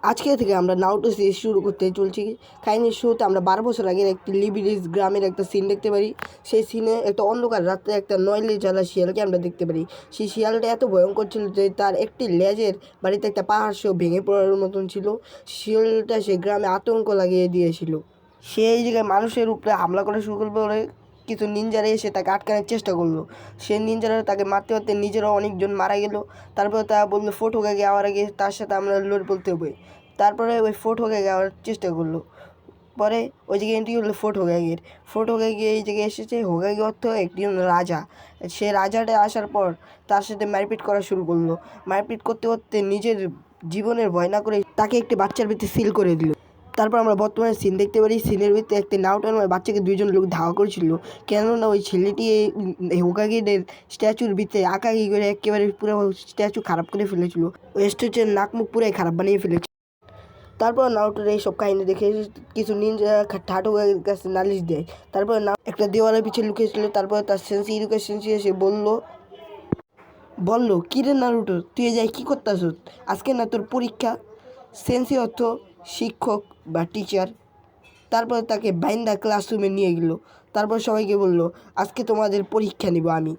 আজকে থেকে আমরা নারুটো সিরিজ শুরু করতে চলছি। কাহিনীর শুরুতে আমরা 12 বছর আগের একটি লিবিলিস গ্রামের একটা সিন দেখতে পারি। সেই সিনে একটা অন্ধকার রাত্রে একটা 9 লেজ শিয়ালকে আমরা দেখতে পারি। সেই শিয়ালটা এত ভয়ঙ্কর ছিল যে তার একটি লেজের বাড়িতে একটা পাহাড় সেও ভেঙে পড়ার মতন ছিল। শিয়ালটা সে গ্রামে আতঙ্ক লাগিয়ে দিয়েছিল। সে এই জায়গায় মানুষের উপরে হামলা করা শুরু করবে বলে কিছু নিনজারা এসে তাকে আটকানোর চেষ্টা করলো। সে নিনজারা তাকে মারতে মারতে নিজেরও অনেকজন মারা গেল। তারপরে তারা বললো ফোর্ট হোকাগে যাওয়ার আগে তার সাথে আমরা লড়ে বলতে হবে। তারপরে ওই ফোর্ট হোকাগে যাওয়ার চেষ্টা করলো। পরে ওই জায়গায় এন্ট্রি হলো ফোর্ট হোকাগে এই জায়গায় এসেছে। হোকাগে অর্থ একজন রাজা। সে রাজাটা আসার পর তার সাথে মারপিট করা শুরু করলো। মারপিট করতে করতে নিজের জীবনের ভয় না করে তাকে একটি বাচ্চার ভিতরে সিল করে দিল। তারপর আমরা বর্তমানে সিন দেখতে পারি। সিনের ভিতরে একটি নারুটো নামের বাচ্চাকে দুইজন লোক ধাওয়া করেছিল, কেননা ওই ছেলেটি হোকাগের স্ট্যাচুর ভিতরে আঁকাকি করে একেবারে পুরো স্ট্যাচু খারাপ করে ফেলেছিল। ওই স্ট্যাচুর নাক মুখ পুরাই খারাপ বানিয়ে ফেলেছিল। তারপর নারুটোর এই সব কাহিনী দেখে কিছু নিনজা ঠাটুকার কাছে নালিশ দেয়। তারপর একটা দেওয়ালের পিছিয়ে লুকিয়েছিল। তারপর তার সেন্সি ইরুকা সেন্সি এসে বললো কিরে নারুটো, তুই এ যাই কী করতেছ? আজকে না তোর পরীক্ষা। সেন্সি অর্থ শিক্ষক বা টিচার। তারপর তাকে বাইন্দা ক্লাসরুমে নিয়ে গেল। তারপর সবাইকে বলল আজকে তোমাদের পরীক্ষা নিব আমি।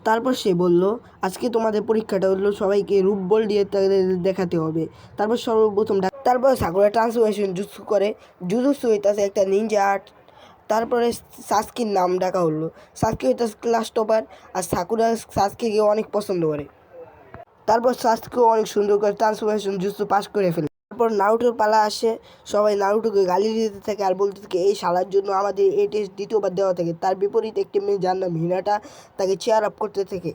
তারপর সে বলল আজকে তোমাদের পরীক্ষাটা হলো সবাইকে রূপ বল দিয়ে তাদের দেখাতে হবে। তারপর সর্বপ্রথম তারপর সাকুরা ট্রান্সফরমেশন জুৎসু করে। জুজুৎসু হইতাছে একটা নিনজা আর্ট। তারপরে সাসকির নাম ডাকা হলো। সাসকি হইতাছে ক্লাস টপার, আর সাকুরা সাসকিকে অনেক পছন্দ করে। তারপর সাসকিও অনেক সুন্দর করে ট্রান্সফরমেশন জুৎসু পাস করে ফেলে। তারপর নারুটোর পালা আসে। সবাই নারুটোকে গালি দিতে থাকে আর বলতে থাকে এই শালার জন্য আমাদের এই টেস্ট দ্বিতীয়বার দেওয়া থাকে। তার বিপরীতে একটি মেয়ে যার নাম হিনাটা তাকে চেয়ার আপ করতে থাকে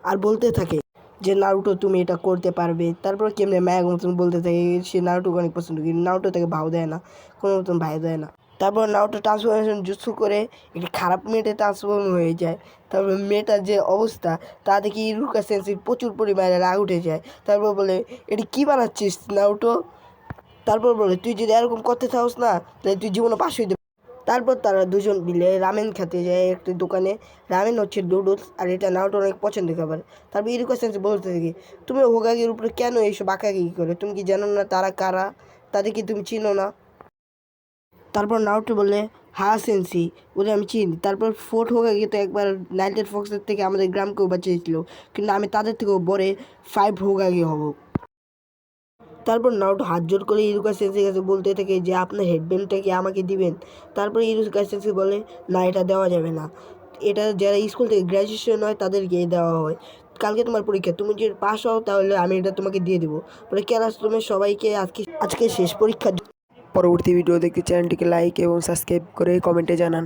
আর বলতে থাকে যে নারুটো তুমি এটা করতে পারবে। তারপর কেমনে মায়ের মতন বলতে থাকে। সে নারুটোকে অনেক পছন্দ করে। নারুটো তাকে ভাও দেয় না, কোনো মতন ভাই দেয় না। তারপর নারুটো ট্রান্সফরমেশন জুৎসু করে একটি খারাপ মেয়েটে ট্রান্সফর্ম হয়ে যায়। তারপর মেয়েটার যে অবস্থা তা দেখে ইরুকা সেন্সির প্রচুর পরিমাণে রাগ উঠে যায়। তারপর বলে এটি কী বানাচ্ছিস নারুটো? তারপর বলে তুই যদি এরকম করতে থাকস না তাহলে তুই জীবনে পাশ হইতে। তারপর তারা দুজন মিলে রামেন খেতে যায় একটি দোকানে। রামেন হচ্ছে নুডলস, আর এটা নারুটোর অনেক পছন্দের খাবার। তারপর ইরুকা সেন্সি বলতে থাকি তুমি হোকাগের উপরে কেন এইসব আঁকাকি করে? তুমি কি জানো না তারা কারা? তাদের কি তুমি চিনো না? তারপর নারুটো বলে হ্যাঁ সেন্সি, বলে আমি চিনি। তারপর ফোর্ট হোকাগে তো একবার নাইটেড ফক্সের থেকে আমাদের গ্রামকেও বাঁচিয়েছিল, কিন্তু আমি তাদের থেকেও বড় 5 হোকাগে হব। তারপর নারুটো হাত জোর করে ইরুকা সেন্সের কাছে বলতে থাকে যে আপনার হেডব্যান্ডটা কি আমাকে দিবেন? তারপরে ইরুকা সেন্সি বলে না, এটা দেওয়া যাবে না। এটা যারা স্কুল থেকে গ্র্যাজুয়েশন হয় তাদেরকে দেওয়া হয়। কালকে তোমার পরীক্ষা, তুমি যদি পাস হও তাহলে আমি এটা তোমাকে দিয়ে দেবো। পরে ক্লাসরুমে সবাইকে আজকে শেষ পরীক্ষা। পরবর্তী ভিডিও দেখতে চ্যানেলটিকে লাইক এবং সাবস্ক্রাইব করে কমেন্টে জানান।